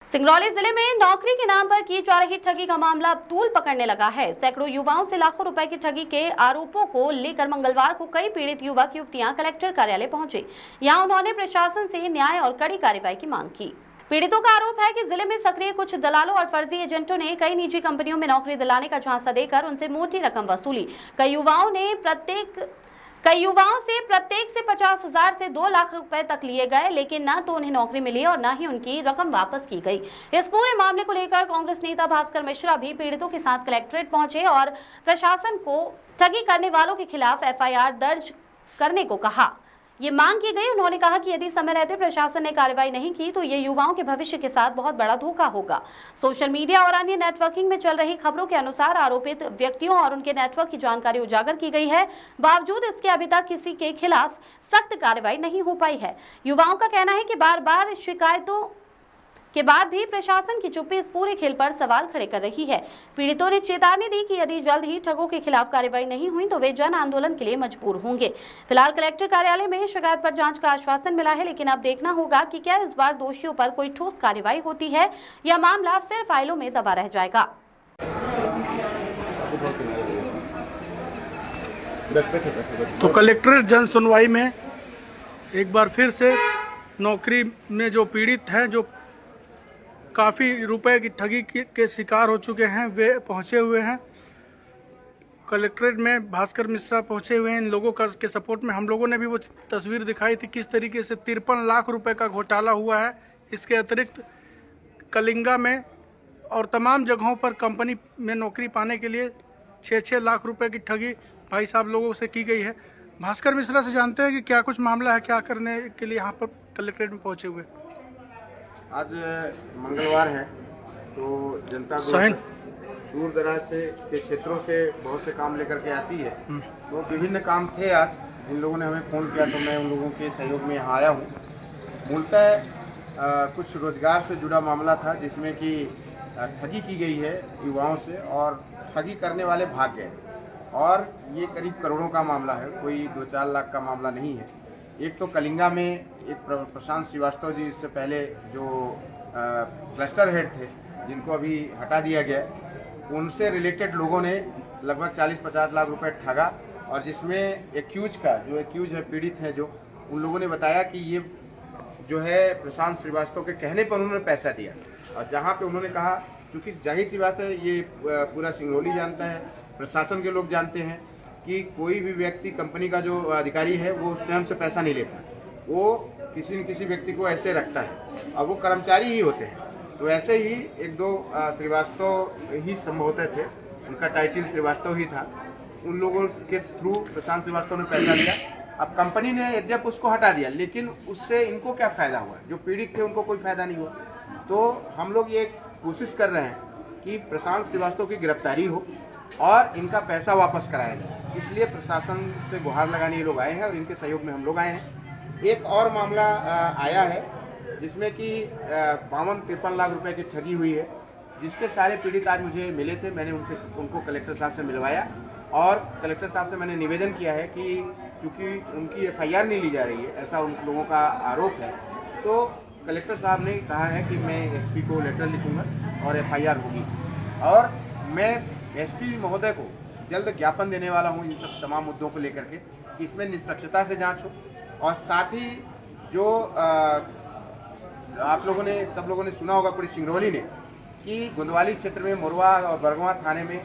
सिंगरौली जिले में नौकरी के नाम पर की जा रही ठगी का मामला अब तूल पकड़ने लगा है। सैकड़ों युवाओं से लाखों रुपए की ठगी के आरोपों को लेकर मंगलवार को कई पीड़ित युवक युवतियां कलेक्टर कार्यालय पहुंचे। यहां उन्होंने प्रशासन से न्याय और कड़ी कार्रवाई की मांग की। पीड़ितों का आरोप है कि जिले में सक्रिय कुछ दलालों और फर्जी एजेंटों ने कई निजी कंपनियों में नौकरी दिलाने का झांसा देकर उनसे मोटी रकम वसूली। कई युवाओं से प्रत्येक से 50,000 से 2 लाख रुपए तक लिए गए, लेकिन न तो उन्हें नौकरी मिली और न ही उनकी रकम वापस की गई। इस पूरे मामले को लेकर कांग्रेस नेता भास्कर मिश्रा भी पीड़ितों के साथ कलेक्ट्रेट पहुंचे और प्रशासन को ठगी करने वालों के खिलाफ एफआईआर दर्ज करने को कहा। ये मांग की गई। उन्होंने कहा कि यदि समय रहते प्रशासन ने कार्रवाई नहीं की तो ये युवाओं के भविष्य के साथ बहुत बड़ा धोखा होगा। सोशल मीडिया और अन्य नेटवर्किंग में चल रही खबरों के अनुसार आरोपित व्यक्तियों और उनके नेटवर्क की जानकारी उजागर की गई है। बावजूद इसके अभी तक किसी के खिलाफ सख्त कार्रवाई नहीं हो पाई है। युवाओं का कहना है कि बार बार शिकायतों के बाद भी प्रशासन की चुप्पी इस पूरे खेल पर सवाल खड़े कर रही है। पीड़ितों ने चेतावनी दी कि यदि जल्द ही ठगों के खिलाफ कार्रवाई नहीं हुई तो वे जन आंदोलन के लिए मजबूर होंगे। फिलहाल कलेक्टर कार्यालय में शिकायत पर जांच का आश्वासन मिला है, लेकिन अब देखना होगा कि क्या इस बार दोषियों पर कोई ठोस कार्रवाई होती है या मामला फिर फाइलों में दबा रह जाएगा। तो कलेक्टर जन सुनवाई में एक बार फिर से नौकरी में जो पीड़ित हैं, जो काफ़ी रुपए की ठगी के शिकार हो चुके हैं, वे पहुंचे हुए हैं कलेक्ट्रेट में। भास्कर मिश्रा पहुंचे हुए हैं इन लोगों का के सपोर्ट में। हम लोगों ने भी वो तस्वीर दिखाई थी किस तरीके से 53 लाख रुपए का घोटाला हुआ है। इसके अतिरिक्त कलिंगा में और तमाम जगहों पर कंपनी में नौकरी पाने के लिए 6-6 लाख रुपए की ठगी भाई साहब लोगों से की गई है। भास्कर मिश्रा से जानते हैं कि क्या कुछ मामला है, क्या करने के लिए यहाँ पर कलेक्ट्रेट में पहुंचे हुए। आज मंगलवार है तो जनता दूर दराज से के क्षेत्रों से बहुत से काम लेकर के आती है। तो विभिन्न काम थे आज, जिन लोगों ने हमें फ़ोन किया तो मैं उन लोगों के सहयोग में यहाँ आया हूँ। मूलतः कुछ रोजगार से जुड़ा मामला था जिसमें कि ठगी की गई है युवाओं से और ठगी करने वाले भाग गए और ये करीब करोड़ों का मामला है, कोई 2-4 लाख का मामला नहीं है। एक तो कलिंगा में एक प्रशांत श्रीवास्तव जी, इससे पहले जो क्लस्टर हेड थे जिनको अभी हटा दिया गया, उनसे रिलेटेड लोगों ने लगभग 40-50 लाख रुपए ठगा और जिसमें एक्यूज है पीड़ित है, जो उन लोगों ने बताया कि ये जो है प्रशांत श्रीवास्तव के कहने पर उन्होंने पैसा दिया और जहाँ पे उन्होंने कहा, क्योंकि जाहिर सी बात है ये पूरा सिंगरौली जानता है, प्रशासन के लोग जानते हैं कि कोई भी व्यक्ति कंपनी का जो अधिकारी है वो स्वयं से पैसा नहीं लेता, वो किसी न किसी व्यक्ति को ऐसे रखता है और वो कर्मचारी ही होते हैं। तो ऐसे ही 1-2 श्रीवास्तव ही संभवतः थे, उनका टाइटल श्रीवास्तव ही था, उन लोगों के थ्रू प्रशांत श्रीवास्तव ने पैसा लिया। अब कंपनी ने यद्यप उसको हटा दिया, लेकिन उससे इनको क्या फ़ायदा हुआ? जो पीड़ित थे उनको कोई फ़ायदा नहीं हुआ। तो हम लोग ये कोशिश कर रहे हैं कि प्रशांत श्रीवास्तव की गिरफ्तारी हो और इनका पैसा वापस कराया जाए। इसलिए प्रशासन से गुहार लगाने ये लोग आए हैं और इनके सहयोग में हम लोग आए हैं। एक और मामला आया है जिसमें कि 52-53 लाख रुपए की ठगी हुई है, जिसके सारे पीड़ित आज मुझे मिले थे। मैंने उनको कलेक्टर साहब से मिलवाया और कलेक्टर साहब से मैंने निवेदन किया है कि क्योंकि उनकी एफआईआर नहीं ली जा रही है, ऐसा उन लोगों का आरोप है, तो कलेक्टर साहब ने कहा है कि मैं एसपी को लेटर लिखूंगा और एफआईआर होगी और मैं एसपी महोदय को जल्द ज्ञापन देने वाला हूं इन सब तमाम मुद्दों को लेकर के कि इसमें निष्पक्षता से जांच हो। और साथ ही जो आप सब लोगों ने सुना होगा पूरी सिंगरौली ने कि गुंदवाली क्षेत्र में मोरवा और बरगवा थाने में